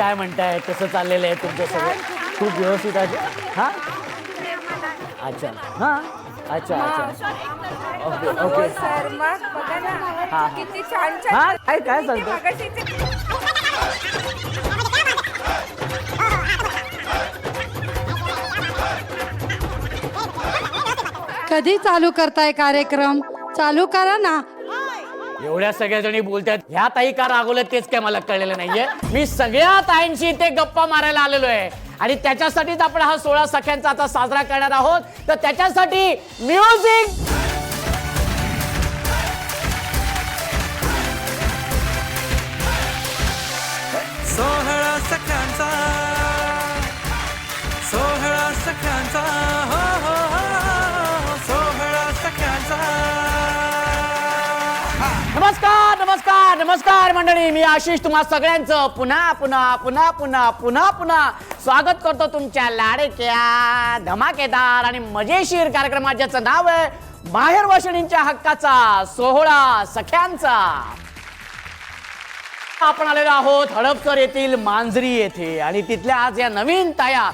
काय म्हणताय, कसं चाललेलं आहे तुमचं सगळं? खूप व्यवस्थित आहे. हा अच्छा हा अच्छा अच्छा ओके ओके सर मग बघा हा. ना किती छान हा छान काय काय तुम्ही ते चालतं? मगाशी ते- कधी चालू करताय कार्यक्रम? चालू करा ना. एवढ्या सगळ्या जणी बोलतात, ह्या ताई का रागवल्या तेच काय मला कळलेलं नाहीये. मी सगळ्या ताईंशी ते गप्पा मारायला आलेलो आहे आणि त्याच्यासाठीच आपण हा 16 सख्यांचा आता साजरा करणार आहोत. तर त्याच्यासाठी म्युझिक. सोहळा सख्यांचा, सोहळा सख्यांचा, हो हो हो, सोहळा सख्यांचा. नमस्कार नमस्कार नमस्कार मंडळी, मी आशिष तुम्हा सगळ्यांचं पुन्हा पुन्हा पुन्हा पुन्हा पुन्हा पुन्हा स्वागत करतो तुमच्या लाडक्या धमाकेदार आणि मजेशीर कार्यक्रमात, ज्याचं नाव आहे बाहेर वशणींच्या हक्काचा सोहळा सख्यांचा. आपण आलेलो आहोत हडपसर येथील मांजरी येथे आणि तिथल्या आज या नवीन ताया,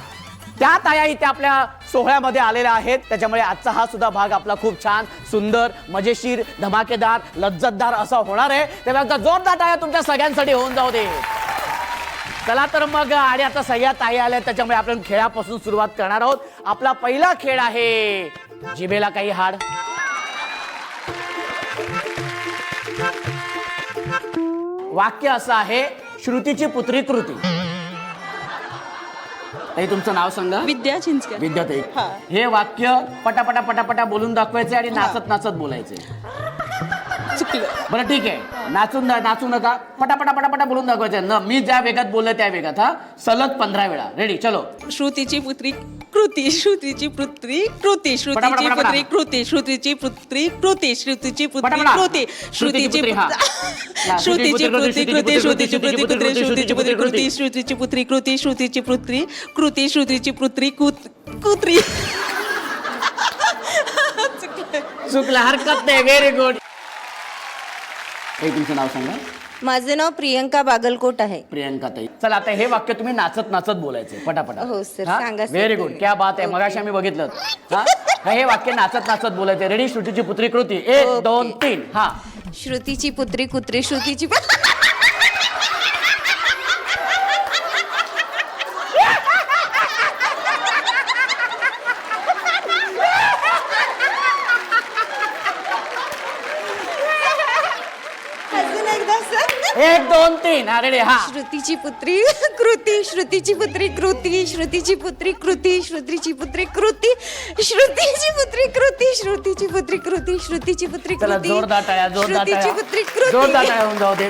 त्या ताया इथे आपल्या सोहळ्यामध्ये आलेल्या आहेत. त्याच्यामुळे आजचा हा सुद्धा भाग आपला खूप छान, सुंदर, मजेशीर, धमाकेदार, लज्जतदार असा होणार आहे. तेव्हा जोरदार टाळ्या तुमच्या सगळ्यांसाठी होऊन जाऊ दे. चला तर मग, आणि आता सगळ्या ताई आल्या, त्याच्यामुळे आपण खेळापासून सुरुवात करणार आहोत. आपला पहिला खेळ आहे जिभेला काही हाड. वाक्य असं आहे, श्रुतीची पुत्री कृती. ताई तुमचं नाव सांगा. विद्या चिंचकर. विद्याताई, हा. हे वाक्य पटापटा पटापटा बोलून दाखवायचे आणि नाचत नाचत बोलायचे. चुकलं. बरं ठीक आहे, नाचू नका, पटापटा पटापटा बोलून दाखवायचे. मी ज्या वेगात बोललो त्या वेगात. हा, सलग 15 वेळा. रेडी, चलो. श्रुतीची पुत्री कृती, श्रुतीची पुत्री कृती, श्रुतीची पटापटा. पुत्री कृती, श्रुतीची पुत्री कृती, श्रुतीची पुत्री पटापटा. कृती, श्रुतीची पुत्री, हा. श्रुतीची पुत्री कृती, श्रुतीची पुत्री कृती, श्रुतीची पुत्री कृती, श्रुतीची पुत्री कृती, श्रुतीची पुत्री कृती, श्रुतीची पुत्री कुत्री. चुकलं. चुकला, हरकत नाही. Very good. तुमचं नाव सांगा. माझं नाव प्रियंका बागलकोट आहे. प्रियंका ताई, चला आता हे वाक्य तुम्ही नाचत नाचत बोलायचे पटापटा. हो सर, सांगा सर. व्हेरी गुड, क्या बात आहे. मगाशी आम्ही बघितलं. हा, हे वाक्य नाचत नाचत बोलायचे. रेडी, श्रुतीची पुत्री कृती. 1 2 3. हा. श्रुतीची पुत्री कुत्री, श्रुतीची अजून एकदा सर. 1 2 3. हा, रेडी. हा. श्रुतीची पुत्री कृती, श्रुतीची पुत्री कृती, श्रुतीची पुत्री कृती, श्रुतीची पुत्री कृती, श्रुतीची पुत्री कृती, श्रुतीची पुत्री कृती, श्रुतीची पुत्री चला कृती, जोरदार टाळ्या, जोरदार श्रुतीची पुत्री टाळ्या, जोरदार कृती. टाळ्या होऊन जाऊ दे.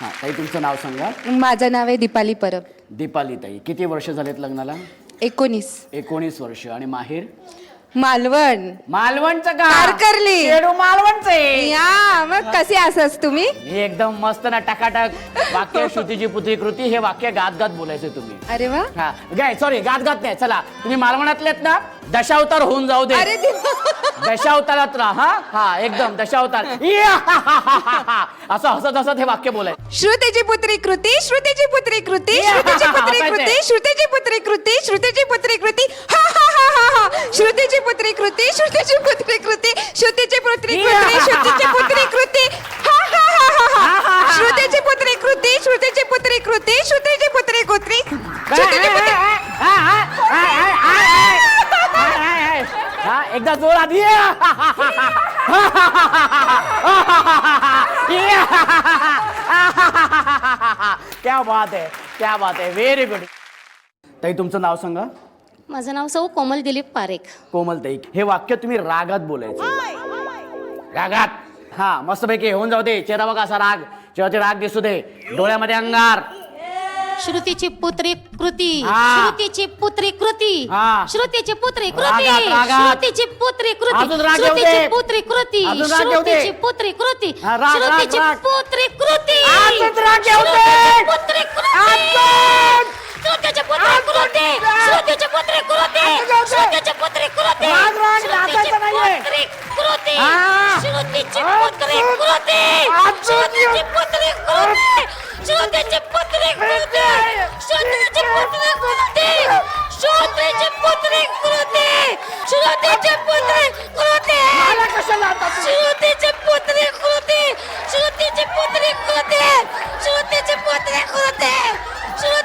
हा ताई, तुमचं नाव सांगा. माझं नाव आहे दीपाली परब. दीपाली ताई, किती वर्ष झालेत लग्नाला? 19. 19 वर्ष. आणि माहेर? मालवण. मालवणचं का? तारकर्ली. शेडू मालवणचे. या मग कसे असस तुम्ही? मी एकदम मस्त ना, टकाटक. वाक्य श्रुतीची पुत्री कृती हे वाक्य गात गात बोलायचे तुम्ही. अरे वा. हा काय, सॉरी, गात गात नाही. चला, तुम्ही मालवणातलेत ना, दशावतार होऊन जाऊ दे. अरे दशावतारात राहा. हा हा, एकदम दशावतार. असं हसत हसत हे वाक्य बोलायचं. श्रुतीची पुत्री कृती, श्रुतीची पुत्री कृती, श्रुतीची पुत्री कृती, श्रुतीची पुत्री कृती, श्रुतीची पुत्री कृती, हा हा हा हा हा, श्रुतीची पुत्री कृती, श्रुतीची पुत्री कृती, श्रुतीची पुत्री कृती, श्रुतीची पुत्री कृती, हा हा हा हा हा, श्रुतीची पुत्री कृती, श्रुतीची पुत्री कृती, श्रुतीची पुत्री कृती, श्रुतीची पुत्री. हा, एकदा जोरात. क्या बात आहे, क्या बात आहे. Very good. ताई तुमचं नाव सांगा. माझं नाव सौ कोमल दिलीप पारेख. कोमल ताई, हे वाक्य तुम्ही रागात बोलायचं. रागात. हा, मस्तपैकी होऊन जाऊ दे. चेहरा बघा असा राग, चेहऱ्याचे राग दिसू दे, डोळ्यामध्ये अंगार. श्रुतीची पुत्री कृती, हा. श्रुतीची पुत्री कृती, हा. श्रुतीची पुत्री कृती, रागात, रागात. श्रुतीची पुत्री कृती, अजून राग येऊ दे. श्रुतीची पुत्री कृती, अजून राग येऊ दे. श्रुतीची पुत्री कृती, हा, राग, राग, श्रुतीची राग. पुत्री कृती, अजून राग येऊ दे. श्रुतीची पुत्री कृती, अजून. श्रुतीची पुत्री कृती, श्रुतीची पुत्री कृती, श्रुतीची पुत्री कृती, राग, राग, श्रुतीची नाचायचं नाहीये. पुत्री कृती, हा. श्रुतीची पुत्री कृती, अजून. श्रुतीची पुत्री कृती, श्रुतीची पुत्री कृती.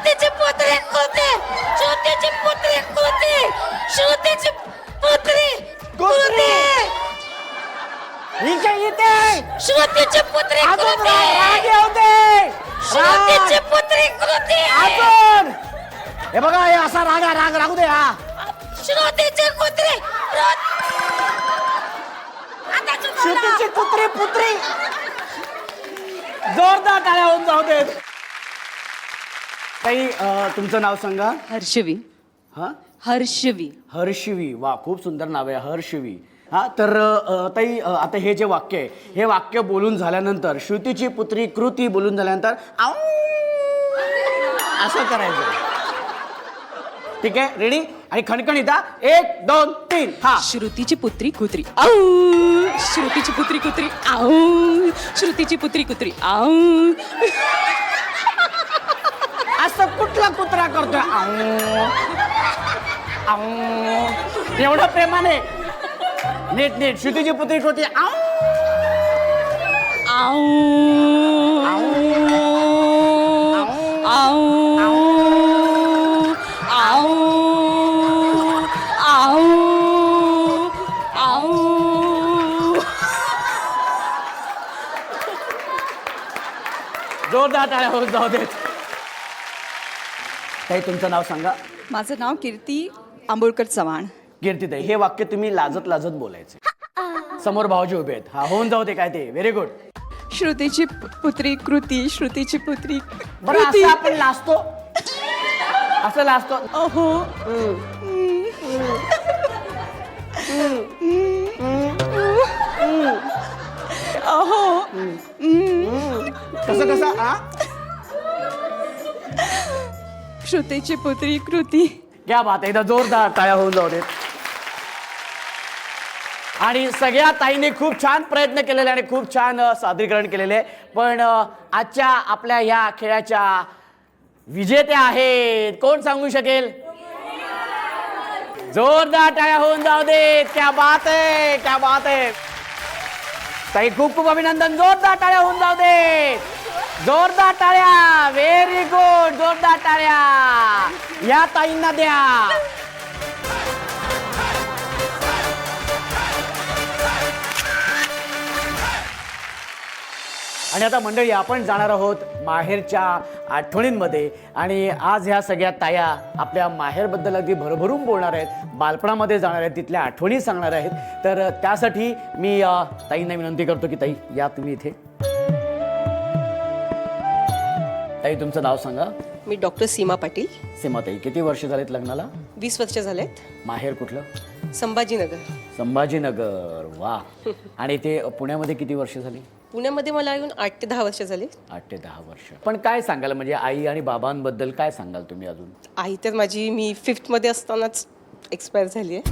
श्रुतीची पुत्री कृती श्रुतीची पुत्री कृती श्रुतीची पुत्री कृती इथे श्रुतीची पुत्री अजून कृती राग येऊ दे. श्रुतीची पुत्री कृती अजून हे बघा हे असा राग रागू दे हा. श्रुतीची पुत्री श्रुतीची पुत्री जोरदार टाळ्या होऊन जाऊ देत. ताई तुमचं नाव सांगा. हर्षवी. हा हर्षवी. हर्षवी. वा खूप सुंदर नाव आहे हर्षवी. हा तर ताई आता हे जे वाक्य आहे हे वाक्य बोलून झाल्यानंतर श्रुतीची पुत्री कृती बोलून झाल्यानंतर आऊ असं करायचं. ठीक आहे रेडी आणि खणखणीत हा 1 2 3 हा. श्रुतीची पुत्री कुत्री आऊ श्रुतीची पुत्री कुत्री आऊ श्रुतीची पुत्री कुत्री आऊ. असं कुठला कुत्रा करतोय आऊ आऊ एवढं प्रेमाने नीट श्रुतीची पुत्री कृती आऊ आऊ आऊ आऊ आऊ आऊ आऊ. जोरदार टाळ्या होऊन जाऊ देत. ताई तुमचं नाव सांगा. माझं नाव कीर्ती आंबोळकर चव्हाण. कीर्तीताई हे वाक्य तुम्ही लाजत बोलायचे. समोर भाऊजी उभे आहेत. हा होऊन जाऊ दे काय ते व्हेरी गुड. श्रुतीची पुत्री कृती श्रुतीची पुत्री बरं असं आपण लाजतो असं लाजतो. अहो अहो कसं आ? श्रुतीची पुत्री कृती. क्या बात आहे. एकदा जोरदार टाळ्या होऊन जाऊ देत. आणि सगळ्या ताईंनी खूप छान प्रयत्न केलेले आणि खूप छान सादरीकरण केलेले. पण आजच्या आपल्या ह्या खेळाच्या विजेत्या आहेत कोण सांगू शकेल. जोरदार टाळ्या होऊन जाऊ देत. क्या बात आहे क्या बात आहे. ताई खूप खूप अभिनंदन. जोरदार टाळ्या होऊन जाऊ दे. जोरदार टाळ्या. Very good. जोरदार टाळ्या या ताईंना द्या. आणि आता मंडळी आपण जाणार आहोत माहेरच्या आठवणींमध्ये. आणि आज ह्या सगळ्या ताया आपल्या माहेरबद्दल अगदी भरभरून बोलणार आहेत. बालपणामध्ये जाणार आहेत. तिथल्या आठवणी सांगणार आहेत. तर त्यासाठी मी ताईंना विनंती करतो की ताई या तुम्ही इथे. ताई तुमचं नाव सांगा. मी डॉक्टर सीमा पाटील. सीमाताई किती वर्ष झालेत लग्नाला. 20 वर्ष झालेत. माहेर कुठलं. संभाजीनगर. संभाजीनगर. वा. आणि ते पुण्यामध्ये किती वर्ष झाली. पुण्यामध्ये मला येऊन 8 ते 10 वर्ष झाली. 8 ते 10 वर्ष. पण काय सांगाल म्हणजे आई आणि बाबांबद्दल काय सांगाल तुम्ही अजून. आई तर माझी मी 5th मध्ये असतानाच एक्सपायर झाली आहे.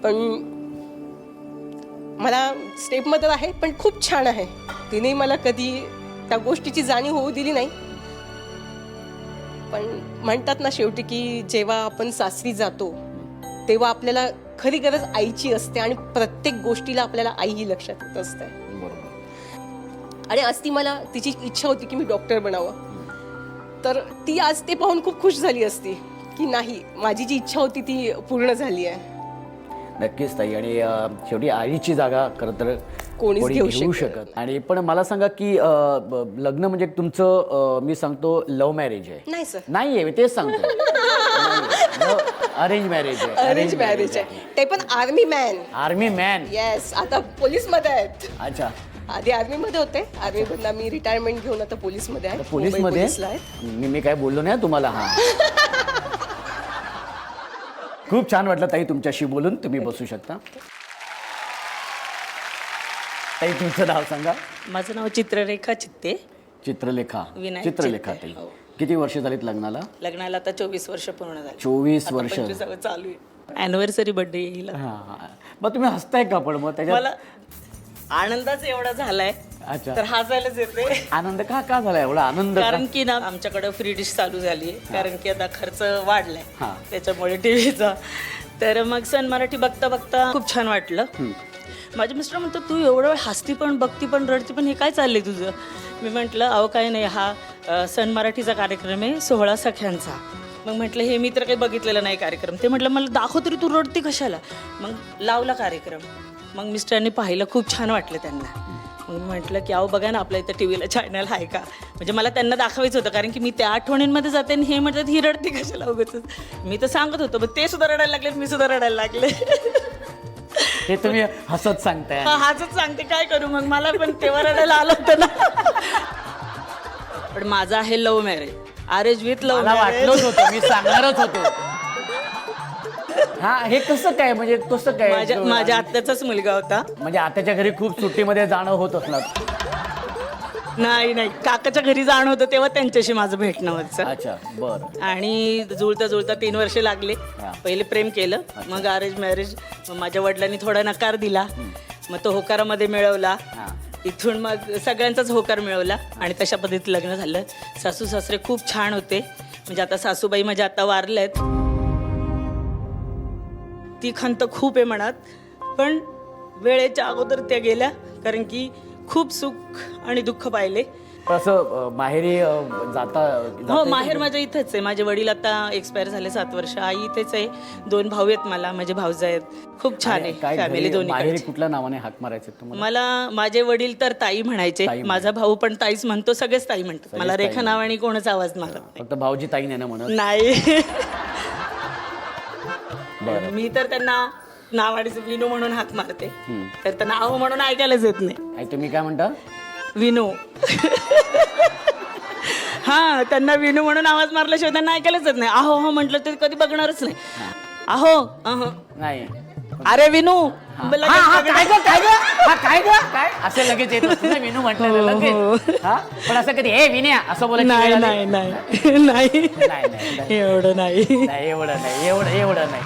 पण मला स्टेपमध्ये आहे पण खूप छान आहे. तिने मला कधी त्या गोष्टीची जाणीव होऊ दिली नाही. पण म्हणतात ना शेवटी की जेव्हा आपण सासरी जातो तेव्हा आपल्याला खरी गरज आईची असते आणि प्रत्येक गोष्टीला आपल्याला आई ही लक्षात येत असते. आणि आज ती मला तिची इच्छा होती की मी डॉक्टर बनावं. तर ती आज ते पाहून खूप खुश झाली असती की नाही माझी जी इच्छा होती ती पूर्ण झाली आहे. नक्कीच ताई. आणि शेवटी आईची जागा खरं तर कोणीच कोणी घेऊ घेऊ शकत शकत. आणि पण मला सांगा की लग्न म्हणजे तुमचं मी सांगतो लव्ह मॅरेज आहे. नाही सर. नाहीये मी तेच सांगतो. अरेंज मॅरेज आहे. अरेंज मॅरेज आहे ते पण army man. Army man. Yes. आता पोलीस मध्ये आहेत. अच्छा. आधी आर्मी मध्ये होते. आर्मी मधून मी रिटायरमेंट घेऊन आता पोलीस मध्ये आहे. पोलीस मुंबई मध्ये पोलीसला आहे. मी काय बोललो नाही तुम्हाला. हा खूप छान वाटलं ताई तुमच्याशी बोलून. तुम्ही बसू शकता. ताई तुमचं नाव सांगा. माझं नाव चित्ररेखा चित्ते. चित्रलेखा. विनायक चित्रलेखा चित्ते. ताई हो. किती वर्ष झालीत लग्नाला. लग्नाला आता 24 वर्ष पूर्ण झाली. 24 वर्ष. 25 चालू आहे. अॅनिव्हर्सरी बर्थडे येईल. हा. मग तुम्ही हसताय का पण मग त्याच्यात. मला आनंदाच एवढा झालाय अच्छा. तर हसायलाच येते. आनंद का झाला एवढा आनंद. कारण की ना आमच्याकडे फ्री डिश चालू झाली आहे. कारण की आता खर्च वाढलाय हा. त्याच्यामुळे टीव्हीचा. तर मग सन मराठी बघता बघता खूप छान वाटलं. माझे मिस्टर म्हणतो तू एवढं वेळ हसती पण बघती पण रडती पण हे काय चाललंय तुझं. मी म्हटलं अहो काही नाही हा सन मराठीचा कार्यक्रम आहे 16 सख्यांचा. मग म्हटलं हे मी तर काही बघितलेलं नाही कार्यक्रम. ते म्हटलं मला दाखव तरी, तू रडते कशाला. मग लावला कार्यक्रम. मग मिस्टरांनी पाहिलं, खूप छान वाटलं त्यांना. मग मी म्हटलं की अहो बघा ना आपल्या इथं टी व्हीला चॅनल आहे का. म्हणजे मला त्यांना दाखवायचं होतं, कारण की मी त्या आठवणींमध्ये जाते आणि हे म्हटलं ही रडते कशाला उगाच. मी तर सांगत होतो, मग ते सुद्धा रडायला लागले, मी सुद्धा रडायला लागले. हे तुम्ही हसत सांगताय. हाच सांगते, काय करू मग. मला पण तेव्हा रडायला आलं होतं ना. पण माझं आहे love marriage, arrange with love मला मॅरेज. वाटलंच होतं, मी सांगणारच होतो. हा, हे कसं काय, म्हणजे कसं काय. माझ्या आत्याचाच मुलगा होता. म्हणजे आताच्या घरी खूप सुट्टीमध्ये जाणं होत असणार. नाही, काकाच्या घरी जाणं होतं तेव्हा त्यांच्याशी माझं भेटणं व्हायचं. अच्छा, बरं. आणि जुळता 3 वर्ष लागले. हा. पहिले प्रेम केलं, मग अरेंज मॅरेज. मग माझ्या वडिलांनी थोडा नकार दिला, मग तो होकारामध्ये मिळवला. हा. इथून मग सगळ्यांचाच होकार मिळवला आणि तशा पद्धतीत लग्न झालं. सासू सासरे खूप छान होते. म्हणजे आता सासूबाई माझ्या आता वारल्यात. ती खंत खूप आहे मनात, पण वेळेच्या अगोदर त्या गेल्या, कारण की खूप सुख आणि दुःख पाहिले. असं माहेरी जाता. हो, माहेर माझ्या इथंच आहे. माझे वडील आता एक्सपायर झाले 7 वर्ष. आई इथेच आहे. 2 भाऊ आहेत मला, माझे भाऊजा आहेत. खूप छान आहे काय फॅमिली घरी माहेरी दोन्ही. कुठल्या नावाने हाक मारायचे तुम्हाला. मला माझे वडील तर ताई म्हणायचे, ताई माझा भाऊ पण ताईच म्हणतो, सगळेच ताई म्हणतात. सगळेच मला ताई रेखा नावाने कोणच आवाज मारत फक्त भाऊजी ताई नाही ना म्हणत. नाही. बरं. मी तर त्यांना नावाडीचं विनू म्हणून हाक मारते, तर त्यांना आहो म्हणून ऐकायलाच येत नाही. आई तुम्ही काय म्हणता. विनू. हा, त्यांना विनू म्हणून आवाज मारल्याशिवाय त्यांना ऐकायलाच येत नाही. आहो हो म्हटलं ते कधी बघणारच नाही. आहो अहो. नाही. अरे विनू. हा, हा, काय ग, काय ग, हा, काय ग, काय असे लगेच येत असतं ना विनू म्हटलं लगेच. हा, पण असं कधी हे विनया असं बोलायचं नाही वेळ आली? नाही नाही नाही, नाही. एवढं नाही. नाही, एवढं नाही.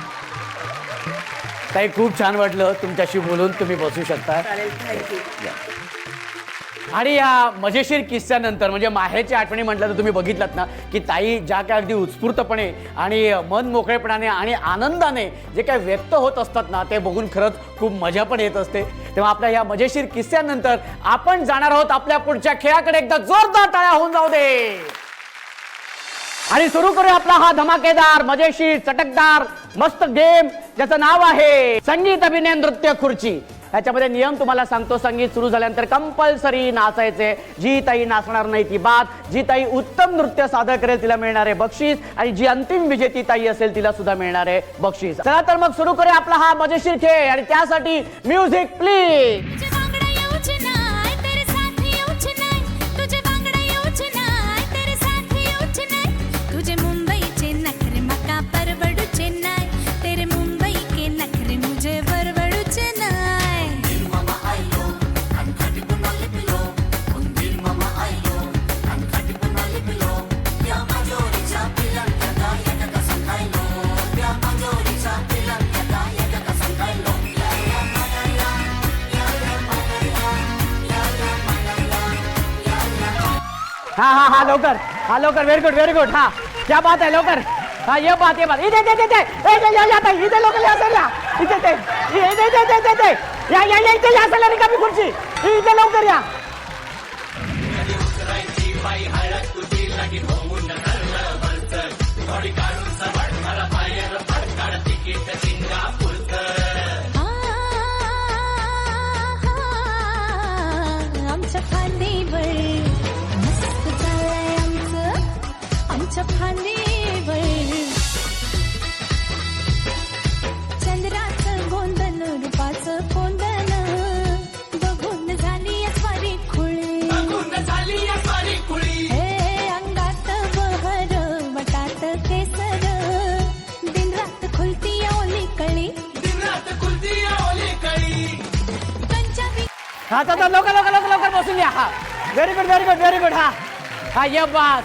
ताई, खूप छान वाटलं तुमच्याशी बोलून. तुम्ही बसू शकता. आणि या मजेशीर किस्स्यानंतर, म्हणजे माहेरची आठवणी म्हटलं तर तुम्ही बघितलात ना की ताई ज्या काय अगदी उत्स्फूर्तपणे आणि मन मोकळेपणाने आणि आनंदाने जे काय व्यक्त होत असतात ना, ते बघून खरंच खूप मजा पण येत असते. तेव्हा आपल्या या मजेशीर किस्स्यानंतर आपण जाणार आहोत आपल्या पुढच्या खेळाकडे. एकदा जोरदार टाळ्या होऊन जाऊ दे. आणि सुरू करूया आपला हा धमाकेदार, मजेशीर, चटकदार, मस्त गेम, ज्याचं नाव आहे संगीत अभिनय नृत्य खुर्ची. याच्यामध्ये नियम तुम्हाला सांगतो. संगीत सुरू झाल्यानंतर कंपल्सरी नाचायचे. जी ताई नाचणार नाही ती बाद. जी ताई उत्तम नृत्य सादर करेल तिला मिळणारे बक्षीस, आणि जी अंतिम विजेती ताई असेल तिला सुद्धा मिळणारे बक्षीस. चला तर मग सुरू करूया आपला हा मजेशीर खेळ. आणि त्यासाठी म्युझिक प्लीज. तुझे बांगडा येऊच नाय, तेरे साथ येऊच नाय. तुझे बांगडा येऊच नाय, तेरे साथ येऊच नाय. तुझे मुंबईचे नखरे मका परवडूचे नाय. तेरे मुंबई के नखरे मुझे परवडूच नाय. हा, लवकर, हा लवकर. Very good. हा, क्या बात है, लवकर. हा, ये बात. इथे इथे लोकल असेल ना, इथे या इथे या असेल रिकामी खुर्ची. इथे लवकर या. आमच्या खांदीवर मस्त चाललंय आमच्या खांदीवर. चंद्राचं गोंधन, रूपाचं कोंदण, बघून झाली स्वारी खुळी. हे अंगात बहर, वटात केसर, दिनरात खुलती ओली कळी. पंजाबी हा, तर लवकर बसून घ्या. हा, व्हेरी गुड. हा, ये बात.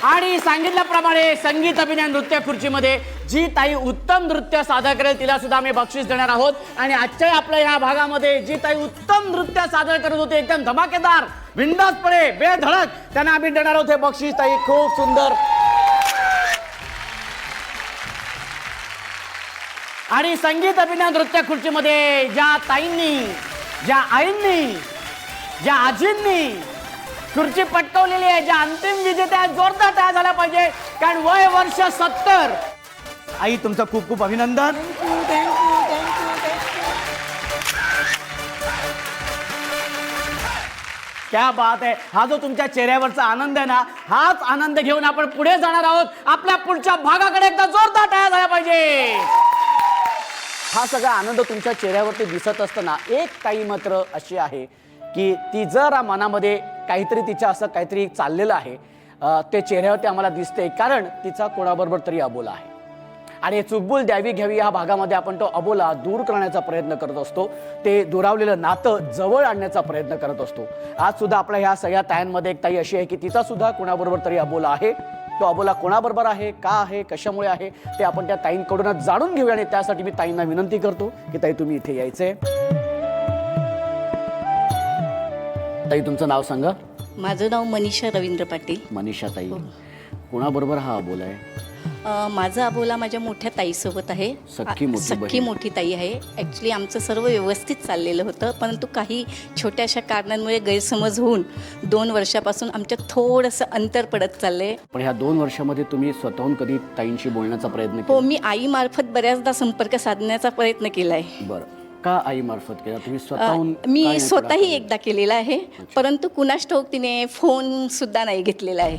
आणि सांगितल्याप्रमाणे संगीत अभिनय नृत्य खुर्चीमध्ये जी ताई उत्तम नृत्य सादर करेल तिला सुद्धा आम्ही बक्षीस देणार आहोत. आणि आजच्या आपल्या ह्या भागामध्ये जी ताई उत्तम नृत्य सादर करत होते एकदम धमाकेदार बिनधास्तपणे बेधडक त्यांना आम्ही देणार आहोत हे बक्षीस. ताई खूप सुंदर. आणि संगीत अभिनय नृत्य खुर्चीमध्ये ज्या ताईंनी, ज्या आईंनी, ज्या आजींनी खुर्ची पटकवलेली आहे, ज्या अंतिम विजेत्या जोरदार तयार झाल्या पाहिजे, कारण वय वर्ष 70. आई तुमचं खूप खूप अभिनंदन. क्या बात आहे. हा जो तुमच्या चेहऱ्यावरचा आनंद आहे ना, हाच आनंद घेऊन आपण पुढे जाणार आहोत. आपल्या पुढच्या भागाकडे एकदा जोरदार तयार झाला पाहिजे. हा सगळा आनंद तुमच्या चेहऱ्यावरती दिसत असताना एक ताई मात्र अशी आहे की ती जर मनामध्ये काहीतरी तिच्या असं काहीतरी चाललेलं आहे ते चेहऱ्यावरती आम्हाला दिसते, कारण तिचा कोणाबरोबर तरी अबोला आहे. आणि चुकबुल द्यावी घ्यावी या भागामध्ये आपण तो अबोला दूर करण्याचा प्रयत्न करत असतो. ते दुरावलेलं नातं जवळ आणण्याचा प्रयत्न करत असतो. आज सुद्धा आपल्या ह्या सगळ्या तायांमध्ये एक ताई अशी आहे की तिचा सुद्धा कोणाबरोबर तरी अबोला आहे. तो अबोला कोणाबरोबर आहे, का आहे, कशामुळे आहे ते आपण त्या ताईंकडूनच जाणून घेऊया. आणि त्यासाठी मी ताईंना विनंती करतो की ताई तुम्ही इथे यायचंय. ताई तुमचं नाव सांगा. माझं नाव मनीषा रवींद्र पाटील. मनीषा ताई, कोणाबरोबर हा अबोला आहे? माझा अबोला माझ्या मोठ्या ताईसोबत आहे. सख्खी मोठी सख्खी बहीण. मोठी ताई आहे. ॲक्च्युली आमचं सर्व व्यवस्थित चाललेलं होतं, परंतु काही छोट्याशा कारणांमुळे गैरसमज होऊन 2 वर्षापासून आमच्यात थोडंसं अंतर पडत चाललंय. पण ह्या 2 वर्षामध्ये तुम्ही स्वतःहून कधी ताईंशी बोलण्याचा प्रयत्न हो, केला? मी आईमार्फत बऱ्याचदा संपर्क साधण्याचा प्रयत्न केला आहे. बरं, का आई मार्फत केला तुम्ही स्वतःहून? मी काय स्वतःही पुढाकार? एकदा केलेला आहे, परंतु कुणास ठाऊक तिने फोन सुद्धा नाही घेतलेला आहे.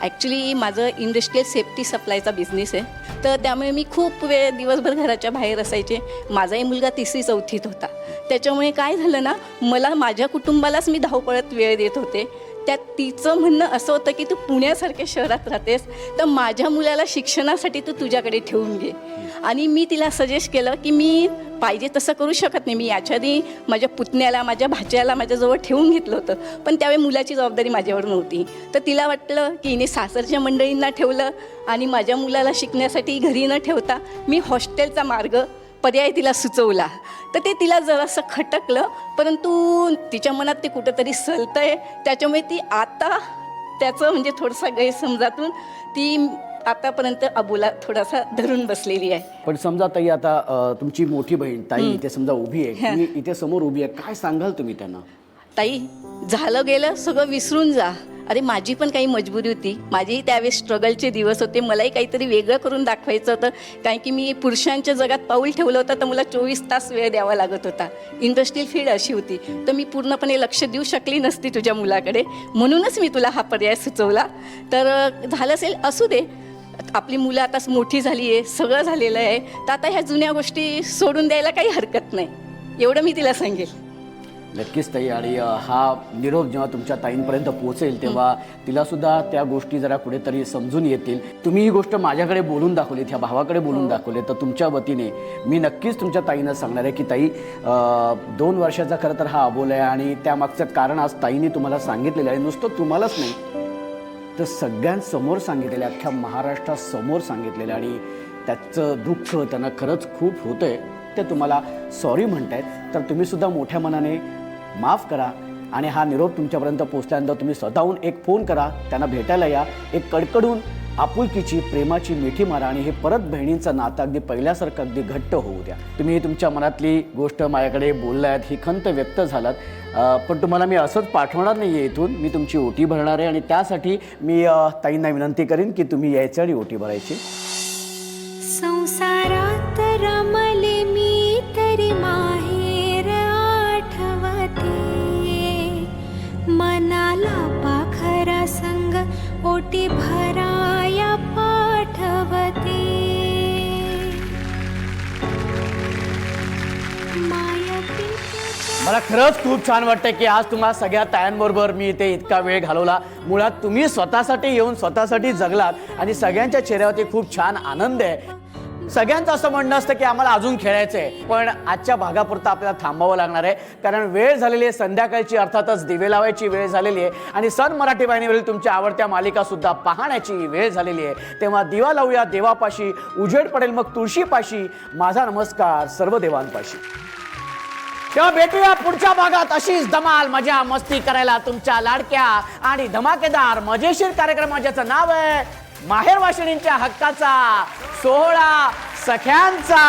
ॲक्च्युली माझं इंडस्ट्रियल सेफ्टी सप्लायचा बिझनेस आहे, तर त्यामुळे मी खूप वेळ दिवसभर घराच्या बाहेर असायचे. माझाही मुलगा 3री-4थीत होता. त्याच्यामुळे काय झालं ना, मला माझ्या कुटुंबालाच मी धावपळत वेळ देत होते. त्यात तिचं म्हणणं असं होतं की तू पुण्यासारख्या शहरात राहतेस, तर माझ्या मुलाला शिक्षणासाठी तू तुझ्याकडे ठेवून घे. आणि मी तिला सजेस्ट केलं की मी पाहिजे तसं करू शकत नाही. मी याच्या आधी माझ्या पुतण्याला, माझ्या भाच्याला माझ्याजवळ ठेवून घेतलं होतं, पण त्यावेळी मुलाची जबाबदारी माझ्यावर नव्हती. तर तिला वाटलं की हिने सासरच्या मंडळींना ठेवलं आणि माझ्या मुलाला शिकण्यासाठी घरी न ठेवता मी हॉस्टेलचा मार्ग पर्याय तिला सुचवला. तर ते तिला जरासं खटकलं, परंतु तिच्या मनात ते कुठंतरी सलतंय. त्याच्यामुळे ती आता त्याचं म्हणजे थोडंसं गैरसमजातून ती आतापर्यंत अबोला थोडासा धरून बसलेली आहे. पण समजा ताई आता तुमची मोठी बहीण ताई इथे समजा उभी आहे, तुम्ही इथे समोर उभी आहे, काय सांगाल तुम्ही त्यांना? ताई, झालं गेलं सगळं विसरून जा. अरे माझी पण काही मजबुरी होती, माझेही त्यावेळेस स्ट्रगलचे दिवस होते. मलाही काहीतरी वेगळं करून दाखवायचं होतं, कारण की मी पुरुषांच्या जगात पाऊल ठेवलं होतं, तर मला 24 तास वेळ द्यावा लागत होता. इंडस्ट्रियल फील्ड अशी होती, तर मी पूर्णपणे लक्ष देऊ शकली नसती तुझ्या मुलाकडे. म्हणूनच मी तुला हा पर्याय सुचवला. तर झालं असेल, असू दे. आपली मुलं आता मोठी झाली आहे, सगळं झालेलं आहे, तर आता ह्या जुन्या गोष्टी सोडून द्यायला काही हरकत नाही, एवढं मी तिला सांगेल. नक्कीच ताई. आणि हा निरोप जेव्हा तुमच्या ताईंपर्यंत पोहोचेल तेव्हा तिला सुद्धा त्या गोष्टी जरा कुठेतरी समजून येतील. तुम्ही ही गोष्ट माझ्याकडे बोलून दाखवली, ह्या भावाकडे बोलून दाखवले, तर तुमच्या वतीने मी नक्कीच तुमच्या ताईंना सांगणार आहे की ताई 2 वर्षाचा खरं तर हा अबोला आहे. आणि त्यामागचं कारण आज ताईंनी तुम्हाला सांगितलेलं आहे. नुसतं तुम्हालाच नाही तर सगळ्यांसमोर सांगितलेलं, अख्ख्या महाराष्ट्रासमोर सांगितलेलं. आणि त्याचं दुःख त्यांना खरंच खूप होतंय. ते तुम्हाला सॉरी म्हणतायत, तर तुम्ही सुद्धा मोठ्या मनाने माफ करा. आणि हा निरोप तुमच्यापर्यंत पोहोचल्यानंतर तुम्ही स्वतःहून एक फोन करा, त्यांना भेटायला या, एक कडकडून आपुलकीची प्रेमाची मिठी मारा आणि हे परत बहिणींचं नातं अगदी पहिल्यासारखं अगदी घट्ट होऊ द्या. तुम्ही तुमच्या मनातली गोष्ट माझ्याकडे बोललात, ही खंत व्यक्त झालात, पण तुम्हाला मी असंच पाठवणार नाही आहे. इथून मी तुमची ओटी भरणार आहे आणि त्यासाठी मी ताईंना विनंती करीन की तुम्ही यायचं आणि ओटी भरायची. संसारात रमले मी तरी माहेर आठवते, मनाला पाखरा संग ओटी भराया पाठवते. मला खरंच खूप छान वाटतं की आज तुम्हाला सगळ्या तायांबरोबर मी इथे इतका वेळ घालवला. मुळात तुम्ही स्वतःसाठी येऊन स्वतःसाठी जगलात आणि सगळ्यांच्या चेहऱ्यावरती खूप छान आनंद आहे. सगळ्यांचं असं म्हणणं असतं की आम्हाला अजून खेळायचंय, पण आजच्या भागापुरतं आपल्याला थांबावं लागणार आहे, कारण वेळ झालेली आहे संध्याकाळची, अर्थातच दिवे लावायची वेळ झालेली आहे आणि सन मराठी वाहिनीवरील तुमच्या आवडत्या मालिका सुद्धा पाहण्याची वेळ झालेली आहे. तेव्हा दिवा लावूया देवापाशी, उजेड पडेल मग तुळशीपाशी, माझा नमस्कार सर्व देवांपाशी. तेव्हा भेटूया पुढच्या भागात अशीच धमाल मजा मस्ती करायला तुमच्या लाडक्या आणि धमाकेदार मजेशीर कार्यक्रमात, ज्याचं नाव आहे माहेर वाशिणींच्या हक्काचा सोहळा सख्यांचा.